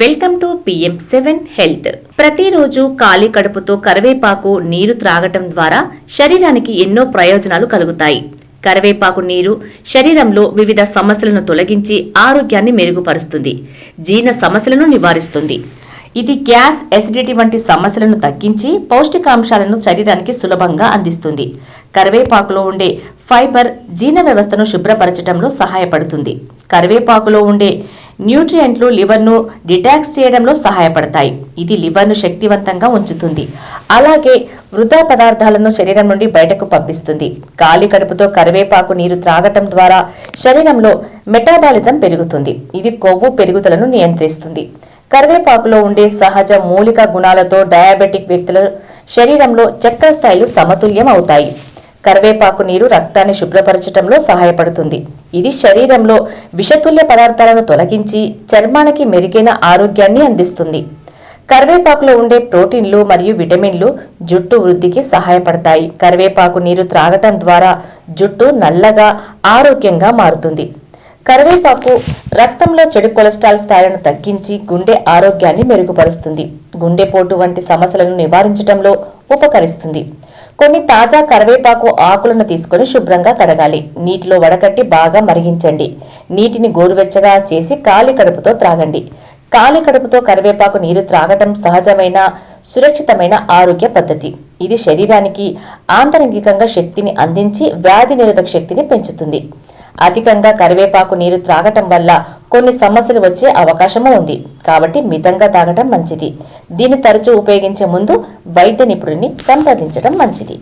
Welcome to PM7 health. ప్రతిరోజు ఖాళీ కడుపుతో కరివేపాకు నీరు త్రాగటం ద్వారా శరీరానికి ఎన్నో ప్రయోజనాలు కలుగుతాయి. కరివేపాకు నీరు శరీరంలో వివిధ సమస్యలను తొలగించి ఆరోగ్యాన్ని మెరుగుపరుస్తుంది, జీర్ణ సమస్యలను నివారిస్తుంది. ఇది గ్యాస్, ఎసిడిటీ వంటి సమస్యలను తగ్గించి పౌష్టికాంశాలను శరీరానికి సులభంగా అందిస్తుంది. కరివేపాకులో ఉండే ఫైబర్ జీర్ణ వ్యవస్థను శుభ్రపరచడంలో సహాయపడుతుంది. కరివేపాకులో ఉండే న్యూట్రియంట్లు లివర్ను డిటాక్స్ చేయడంలో సహాయపడతాయి. ఇది లివర్ను శక్తివంతంగా ఉంచుతుంది. అలాగే వృధా పదార్థాలను శరీరం నుండి బయటకు పంపిస్తుంది. ఖాళీ కడుపుతో కరివేపాకు నీరు త్రాగటం ద్వారా శరీరంలో మెటాబాలిజం పెరుగుతుంది. ఇది కొవ్వు పెరుగుదలను నియంత్రిస్తుంది. కరివేపాకులో ఉండే సహజ మూలిక గుణాలతో డయాబెటిక్ వ్యక్తుల శరీరంలో చక్కెర స్థాయిలు సమతుల్యం అవుతాయి. కరివేపాకు నీరు రక్తాన్ని శుభ్రపరచడంలో సహాయపడుతుంది. ఇది శరీరంలో విషతుల్య పదార్థాలను తొలగించి చర్మానికి మెరుగైన ఆరోగ్యాన్ని అందిస్తుంది. కరివేపాకులో ఉండే ప్రోటీన్లు మరియు విటమిన్లు జుట్టు వృద్ధికి సహాయపడతాయి. కరివేపాకు నీరు త్రాగటం ద్వారా జుట్టు నల్లగా ఆరోగ్యంగా మారుతుంది. కరివేపాకు రక్తంలో చెడు కొలెస్ట్రాల్ స్థాయిలను తగ్గించి గుండె ఆరోగ్యాన్ని మెరుగుపరుస్తుంది. గుండెపోటు వంటి సమస్యలను నివారించడంలో ఉపకరిస్తుంది. కొన్ని తాజా కరివేపాకు ఆకులను తీసుకొని శుభ్రంగా కడగాలి. నీటిలో వడకట్టి బాగా మరిగించండి. నీటిని గోరువెచ్చగా చేసి ఖాళీ కడుపుతో త్రాగండి. ఖాళీ కడుపుతో కరివేపాకు నీరు త్రాగటం సహజమైన, సురక్షితమైన ఆరోగ్య పద్ధతి. ఇది శరీరానికి ఆంతరంగికంగా శక్తిని అందించి వ్యాధి నిరోధక శక్తిని పెంచుతుంది. అధికంగా కరివేపాకు నీరు త్రాగటం వల్ల కొన్ని సమస్యలు వచ్చే అవకాశము ఉంది. కాబట్టి మితంగా తాగటం మంచిది. దీన్ని తరచూ ఉపయోగించే ముందు వైద్య నిపుణుడిని సంప్రదించడం మంచిది.